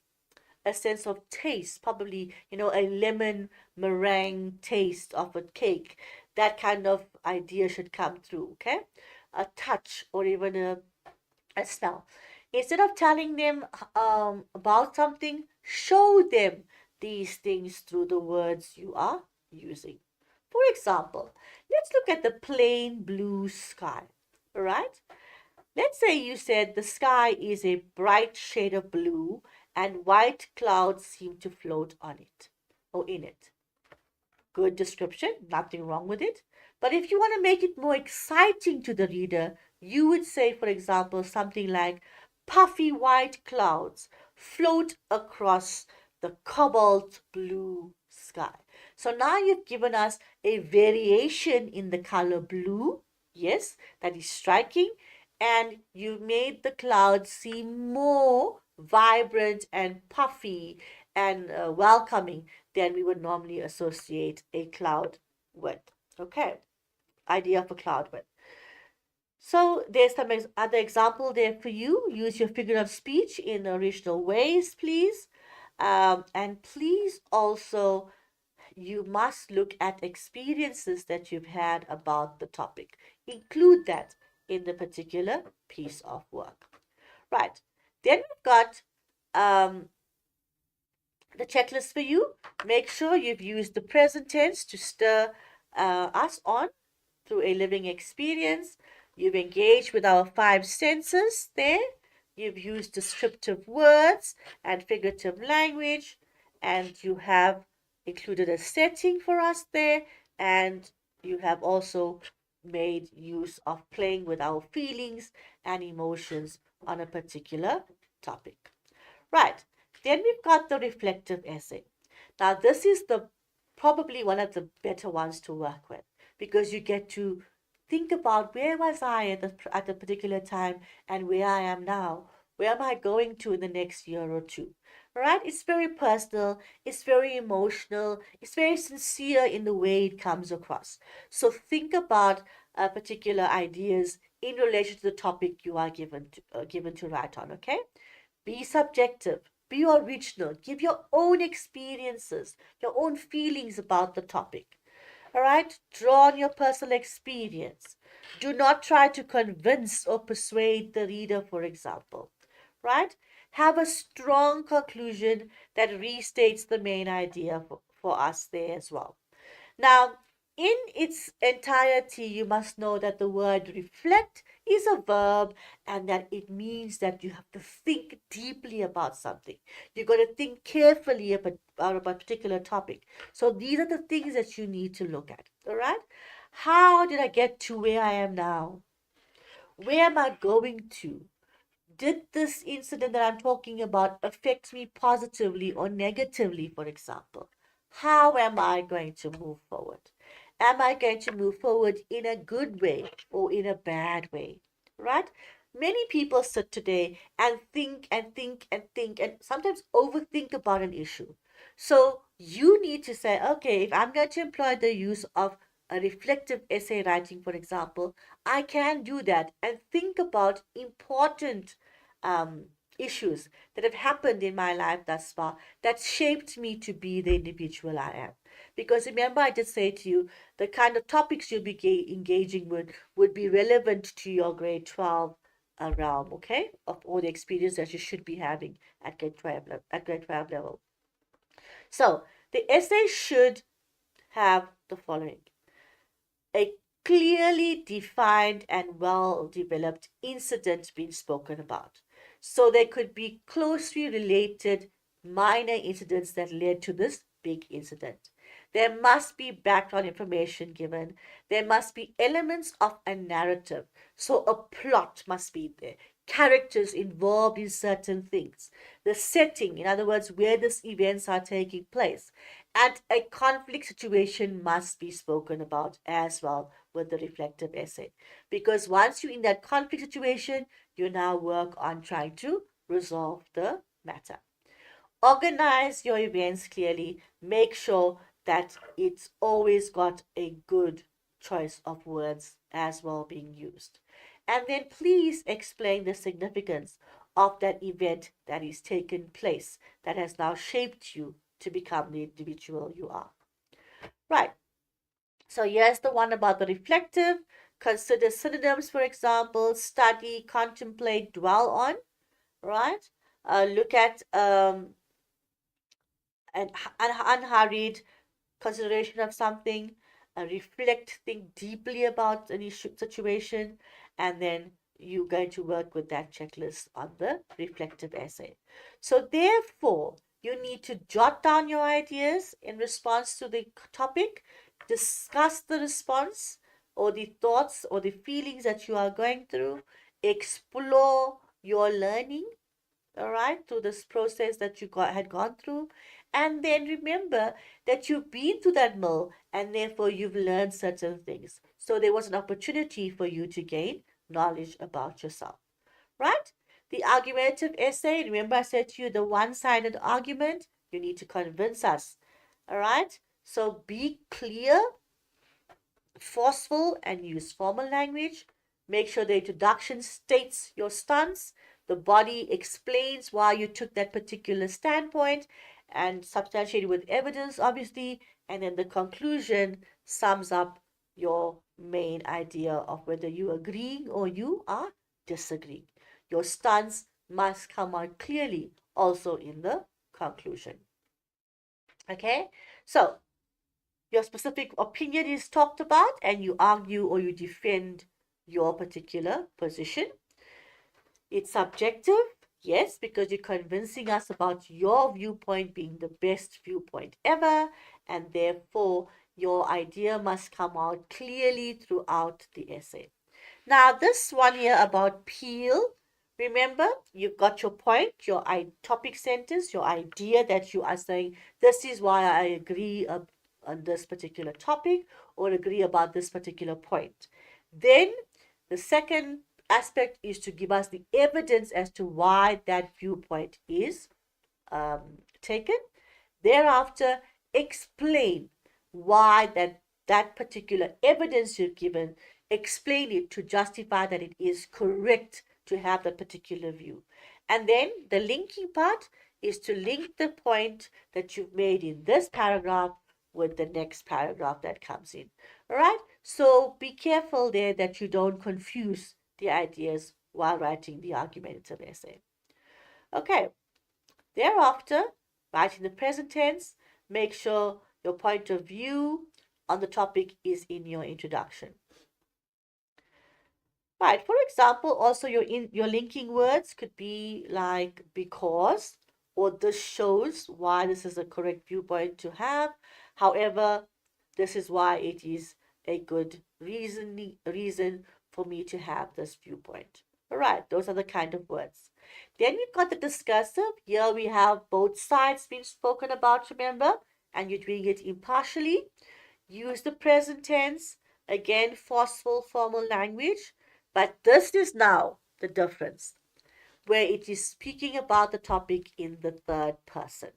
a sense of taste, probably, a lemon meringue taste of a cake. That kind of idea should come through, okay? A touch or even a smell. Instead of telling them about something, show them these things through the words you are using. For example, let's look at the plain blue sky, all right? Let's say you said the sky is a bright shade of blue and white clouds seem to float on it or in it. Good description, nothing wrong with it. But if you want to make it more exciting to the reader, you would say, for example, something like puffy white clouds float across the cobalt blue sky. So now you've given us a variation in the color blue. Yes, that is striking. And you made the clouds seem more vibrant and puffy and welcoming than we would normally associate a cloud with. Okay, idea of a cloud with. So there's some other example there for you. Use your figure of speech in original ways, please. And please also, you must look at experiences that you've had about the topic. Include that in the particular piece of work. Right. Then we've got the checklist for you. Make sure you've used the present tense to stir us on through a living experience. You've engaged with our five senses there. You've used descriptive words and figurative language, and you have included a setting for us there, and you have also made use of playing with our feelings and emotions on a particular topic. Right. Then we've got the reflective essay. Now, this is the probably one of the better ones to work with because you get to think about where was I at the particular time and where I am now. Where am I going to in the next year or two? All right? It's very personal, it's very emotional, it's very sincere in the way it comes across. So think about particular ideas in relation to the topic you are given to write on, okay? Be subjective, be original, give your own experiences, your own feelings about the topic. All right, draw on your personal experience. Do not try to convince or persuade the reader, for example. Right? Have a strong conclusion that restates the main idea for us there as well. Now, in its entirety, you must know that the word reflect is a verb and that it means that you have to think deeply about something. You've got to think carefully about a particular topic. So these are the things that you need to look at. All right? How did I get to where I am now? Where am I going to? Did this incident that I'm talking about affect me positively or negatively, for example? How am I going to move forward? Am I going to move forward in a good way or in a bad way? Right? Many people sit today and think and think and think and sometimes overthink about an issue. So you need to say, okay, if I'm going to employ the use of a reflective essay writing, for example, I can do that and think about important um, issues that have happened in my life thus far that shaped me to be the individual I am. Because remember, I did say to you, the kind of topics you'll be engaging with would be relevant to your grade 12 realm, okay, of all the experience that you should be having at grade 12 level. So the essay should have the following: a clearly defined and well developed incident being spoken about. So there could be closely related minor incidents that led to this big incident. There must be background information given. There must be elements of a narrative. So a plot must be there. Characters involved in certain things. The setting, in other words, where these events are taking place. And a conflict situation must be spoken about as well with the reflective essay. Because once you're in that conflict situation, you now work on trying to resolve the matter. Organize your events clearly. Make sure that it's always got a good choice of words as well being used. And then please explain the significance of that event that is taken place that has now shaped you to become the individual you are. Right. So here's the one about the reflective. Consider synonyms, for example, study, contemplate, dwell on. Right. Look at an unhurried consideration of something, reflect, think deeply about any situation, and then you're going to work with that checklist on the reflective essay. So, therefore, you need to jot down your ideas in response to the topic, discuss the response or the thoughts or the feelings that you are going through, explore your learning, all right, through this process that you had gone through, and then remember that you've been to that mill and therefore you've learned certain things, so there was an opportunity for you to gain knowledge about yourself, right? The argumentative essay, remember I said to you the one-sided argument, you need to convince us, all right? So be clear, forceful, and use formal language. Make sure the introduction states your stance. The body explains why you took that particular standpoint and substantiated with evidence, obviously. And then the conclusion sums up your main idea of whether you agree or you are disagreeing. Your stance must come out clearly also in the conclusion. Okay, so your specific opinion is talked about and you argue or you defend your particular position. It's subjective, yes, because you're convincing us about your viewpoint being the best viewpoint ever, and therefore your idea must come out clearly throughout the essay. Now, this one here about Peel, remember, you've got your point, your topic sentence, your idea that you are saying, this is why I agree on this particular topic or agree about this particular point. Then, the second aspect is to give us the evidence as to why that viewpoint is taken. Thereafter, explain why that particular evidence you've given, explain it to justify that it is correct to have that particular view. And then the linking part is to link the point that you've made in this paragraph with the next paragraph that comes in. All right? So be careful there that you don't confuse the ideas while writing the argumentative essay. Okay. Thereafter, write in the present tense. Make sure your point of view on the topic is in your introduction. Right. For example, also your linking words could be like because or this shows why this is a correct viewpoint to have. However, this is why it is a good reason for me to have this viewpoint. All right, those are the kind of words. Then we've got the discursive. Here we have both sides being spoken about, remember, and you're doing it impartially. Use the present tense, again, forceful, formal language. But this is now the difference, where it is speaking about the topic in the third person.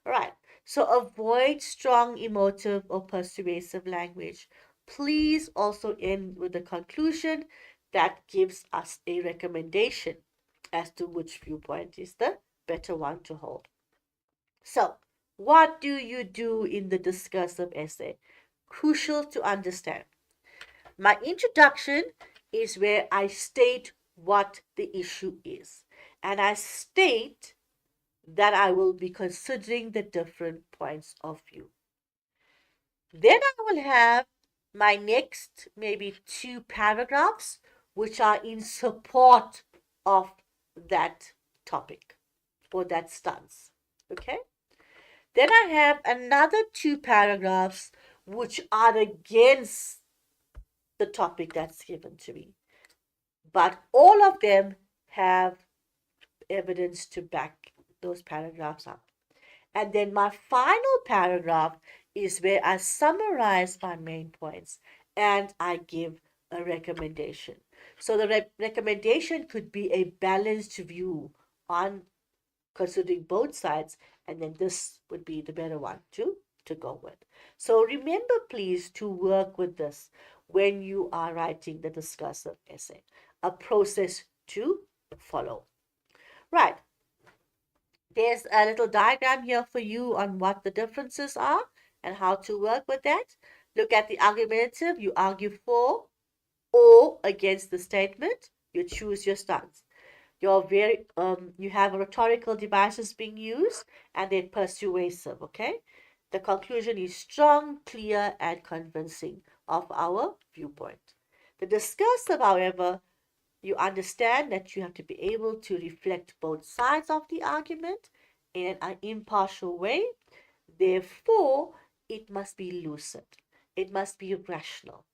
All right, so avoid strong emotive or persuasive language. Please also end with a conclusion that gives us a recommendation as to which viewpoint is the better one to hold. So, what do you do in the discursive essay? Crucial to understand. My introduction is where I state what the issue is, and I state that I will be considering the different points of view. Then I will have my next maybe 2 paragraphs which are in support of that topic or that stance. Okay? Then I have another 2 paragraphs which are against the topic that's given to me. But all of them have evidence to back those paragraphs up. And then my final paragraph is where I summarize my main points and I give a recommendation. So the recommendation could be a balanced view on considering both sides, and then this would be the better one to go with. So remember, please, to work with this when you are writing the discursive essay, a process to follow. Right. There's a little diagram here for you on what the differences are and how to work with that. Look at the argumentative. You argue for or against the statement. You choose your stance. You have rhetorical devices being used and they're persuasive, okay? The conclusion is strong, clear, and convincing of our viewpoint. The discursive, however, you understand that you have to be able to reflect both sides of the argument in an impartial way. Therefore, it must be lucid. It must be rational.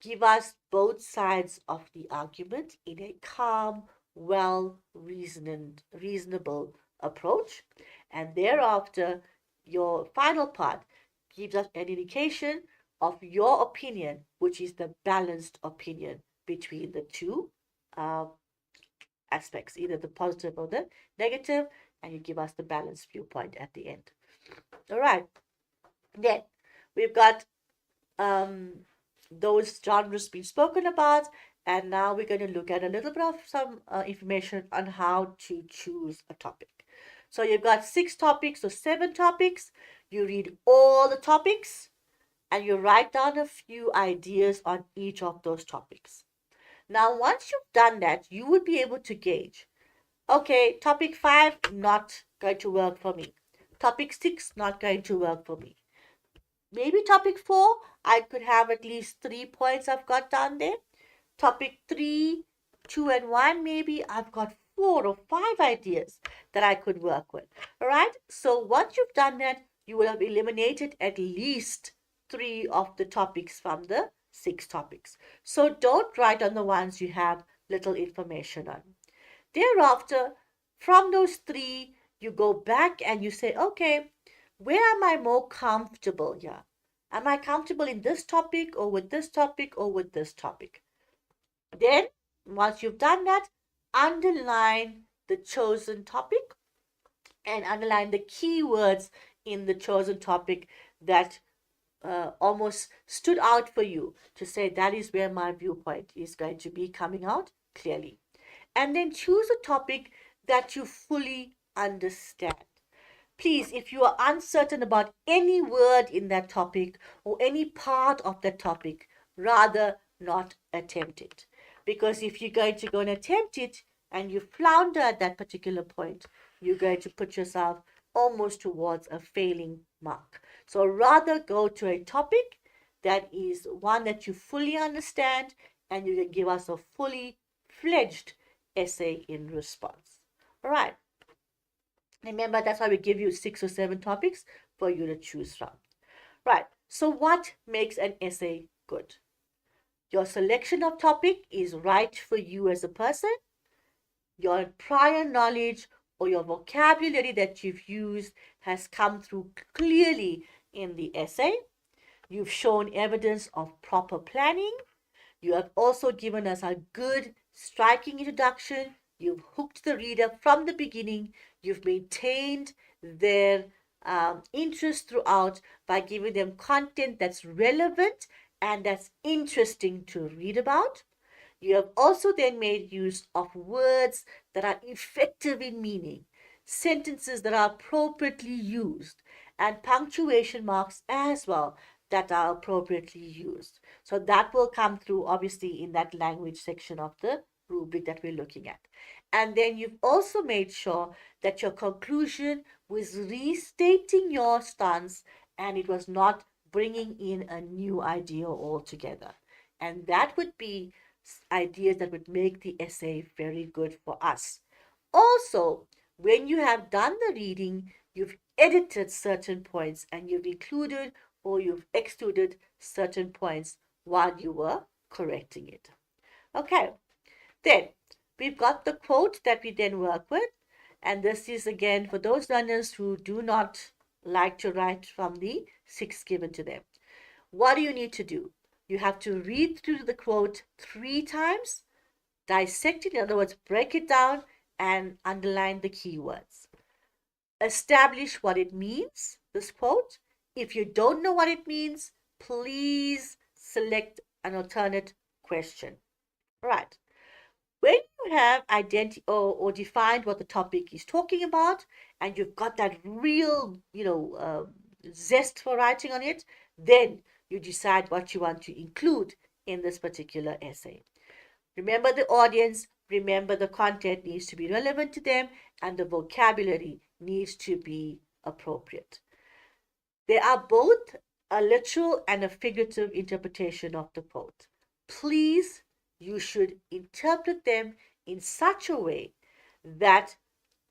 Give us both sides of the argument in a calm, reasonable approach. And thereafter, your final part gives us an indication of your opinion, which is the balanced opinion between the two uh, aspects, either the positive or the negative, and you give us the balanced viewpoint at the end. All right. Then we've got those genres being spoken about, and now we're going to look at a little bit of some information on how to choose a topic. So you've got 6 topics or 7 topics. You read all the topics and you write down a few ideas on each of those topics. Now, once you've done that, you would be able to gauge, okay, topic 5, not going to work for me. Topic 6, not going to work for me. Maybe topic 4, I could have at least 3 points I've got down there. Topic 3, 2, and 1, maybe I've got 4 or 5 ideas that I could work with. All right. So once you've done that, you will have eliminated at least 3 of the topics from the 6 topics. So don't write on the ones you have little information on. Thereafter, from those 3, you go back and you say, okay, where am I more comfortable here? Am I comfortable in this topic or with this topic or with this topic? Then, once you've done that, underline the chosen topic and underline the keywords in the chosen topic that almost stood out for you to say that is where my viewpoint is going to be coming out clearly. And then choose a topic that you fully understand. Please, if you are uncertain about any word in that topic or any part of that topic, rather not attempt it. Because if you're going to go and attempt it and you flounder at that particular point, you're going to put yourself almost towards a failing mark. So rather go to a topic that is one that you fully understand and you can give us a fully fledged essay in response. All right. Remember, that's why we give you 6 or 7 topics for you to choose from. Right. So what makes an essay good? Your selection of topic is right for you as a person. Your prior knowledge or your vocabulary that you've used has come through clearly in the essay. You've shown evidence of proper planning. You have also given us a good, striking introduction. You've hooked the reader from the beginning. You've maintained their interest throughout by giving them content that's relevant and that's interesting to read about. You have also then made use of words that are effective in meaning, sentences that are appropriately used, and punctuation marks as well that are appropriately used. So that will come through obviously in that language section of the rubric that we're looking at. And then you've also made sure that your conclusion was restating your stance and it was not bringing in a new idea altogether. And that would be ideas that would make the essay very good for us. Also, when you have done the reading, you've edited certain points and you've included or you've excluded certain points while you were correcting it. Okay, then we've got the quote that we then work with. And this is again for those learners who do not like to write from the 6 given to them. What do you need to do? You have to read through the quote 3 times, dissect it, in other words, break it down, and underline the keywords. Establish what it means, this quote. If you don't know what it means, please select an alternate question. Right. When you have identified or defined what the topic is talking about, and you've got that real, zest for writing on it, then you decide what you want to include in this particular essay. Remember the audience, remember the content needs to be relevant to them, and the vocabulary needs to be appropriate. There are both a literal and a figurative interpretation of the quote. Please, you should interpret them in such a way that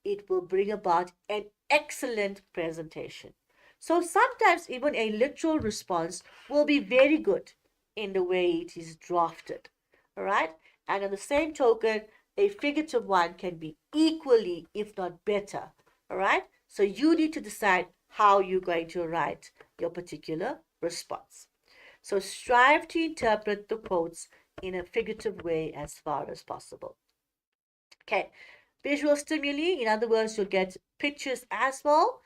it will bring about an excellent presentation. So sometimes even a literal response will be very good in the way it is drafted. All right? And on the same token, a figurative one can be equally, if not better. All right? So you need to decide how you're going to write your particular response. So strive to interpret the quotes in a figurative way as far as possible. Okay, visual stimuli, in other words, you'll get pictures as well.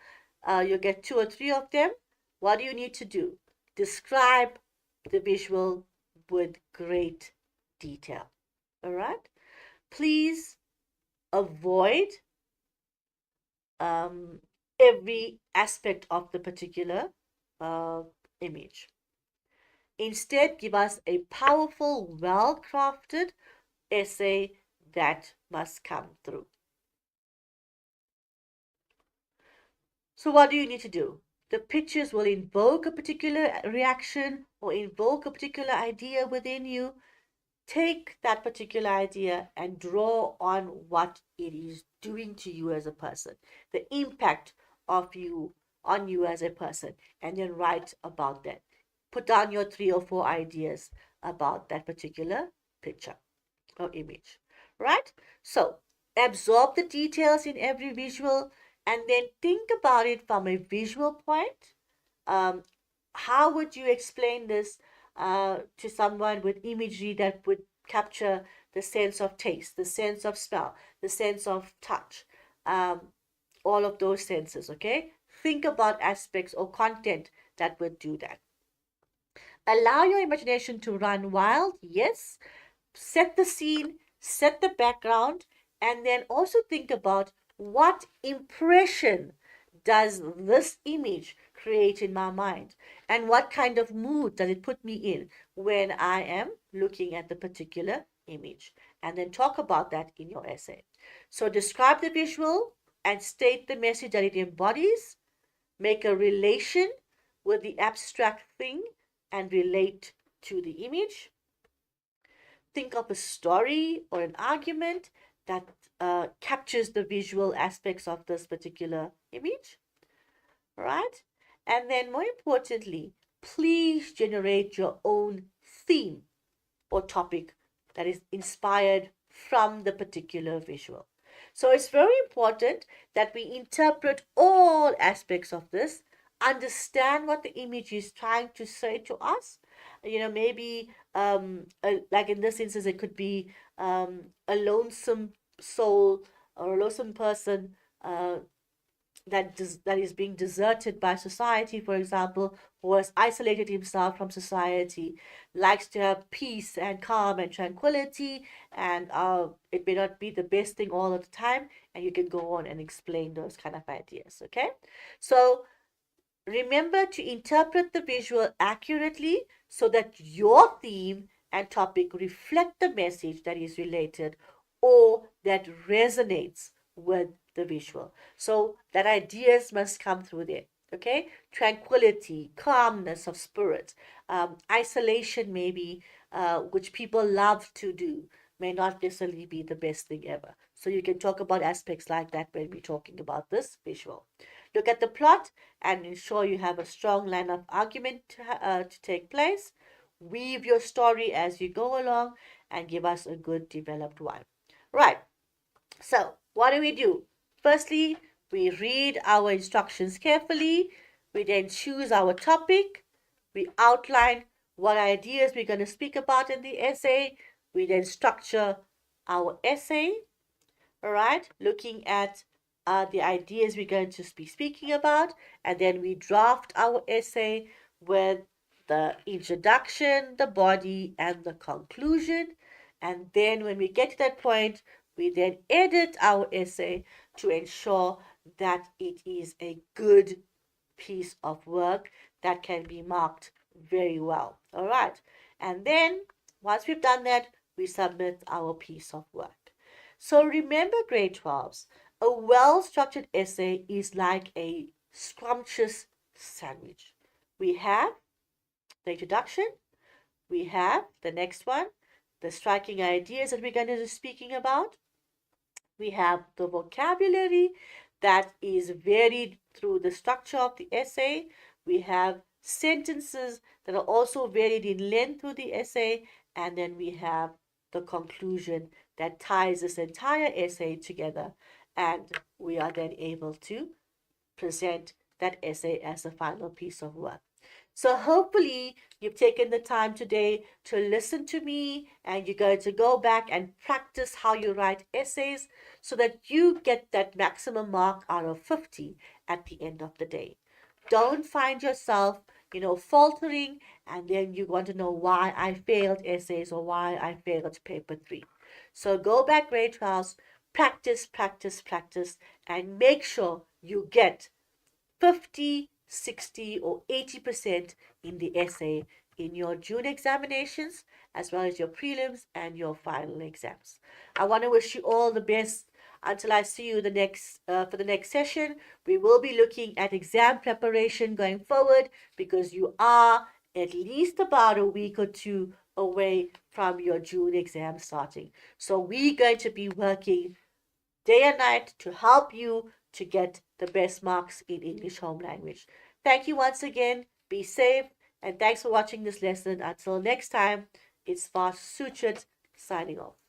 You'll get 2 or 3 of them. What do you need to do? Describe the visual with great detail. All right? Please avoid every aspect of the particular image. Instead, give us a powerful, well-crafted essay that must come through. So what do you need to do? The pictures will invoke a particular reaction or invoke a particular idea within you. Take that particular idea and draw on what it is doing to you as a person, the impact of you on you as a person, and then write about that. Put down your 3 or 4 ideas about that particular picture or image, right? So absorb the details in every visual and then think about it from a visual point. How would you explain this to someone with imagery that would capture the sense of taste, the sense of smell, the sense of touch, all of those senses, okay? Think about aspects or content that would do that. Allow your imagination to run wild, yes. Set the scene, set the background, and then also think about what impression does this image create in my mind, and what kind of mood does it put me in when I am looking at the particular image, and then talk about that in your essay. So describe the visual and state the message that it embodies. Make a relation with the abstract thing and relate to the image. Think of a story or an argument that captures the visual aspects of this particular image, right? And then more importantly, please generate your own theme or topic that is inspired from the particular visual. So it's very important that we interpret all aspects of this, understand what the image is trying to say to us. Maybe like in this instance, it could be a lonesome soul or a lonesome person that is being deserted by society, for example, who has isolated himself from society, likes to have peace and calm and tranquility, and it may not be the best thing all of the time, and you can go on and explain those kind of ideas, okay? So remember to interpret the visual accurately so that your theme and topic reflect the message that is related or that resonates with the visual. So that ideas must come through there. Okay, tranquility, calmness of spirit, isolation maybe, which people love to do, may not necessarily be the best thing ever. So you can talk about aspects like that when we're talking about this visual. Look at the plot and ensure you have a strong line of argument to take place. Weave your story as you go along and give us a good developed one. Right. So what do? Firstly, we read our instructions carefully. We then choose our topic. We outline what ideas we're going to speak about in the essay. We then structure our essay, all right, looking at the ideas we're going to be speaking about, and then we draft our essay with the introduction, the body, and the conclusion. And then when we get to that point, we then edit our essay to ensure that it is a good piece of work that can be marked very well. All right. And then once we've done that, we submit our piece of work. So remember, grade 12s, a well structured essay is like a scrumptious sandwich. We have the introduction, we have the next one, the striking ideas that we're going to be speaking about. We have the vocabulary that is varied through the structure of the essay. We have sentences that are also varied in length through the essay. And then we have the conclusion that ties this entire essay together. And we are then able to present that essay as the final piece of work. So hopefully you've taken the time today to listen to me, and you're going to go back and practice how you write essays so that you get that maximum mark out of 50 at the end of the day. Don't find yourself, faltering, and then you want to know why I failed essays or why I failed paper 3. So go back, grade 12s, practice, practice, practice, and make sure you get 50, 60, or 80% in the essay in your June examinations, as well as your prelims and your final exams. I want to wish you all the best until I see you for the next session. We will be looking at exam preparation going forward, because you are at least about a week or two away from your June exam starting. So we're going to be working day and night to help you to get the best marks in English home language. Thank you once again. Be safe, and thanks for watching this lesson. Until next time, it's Fast Suchet signing off.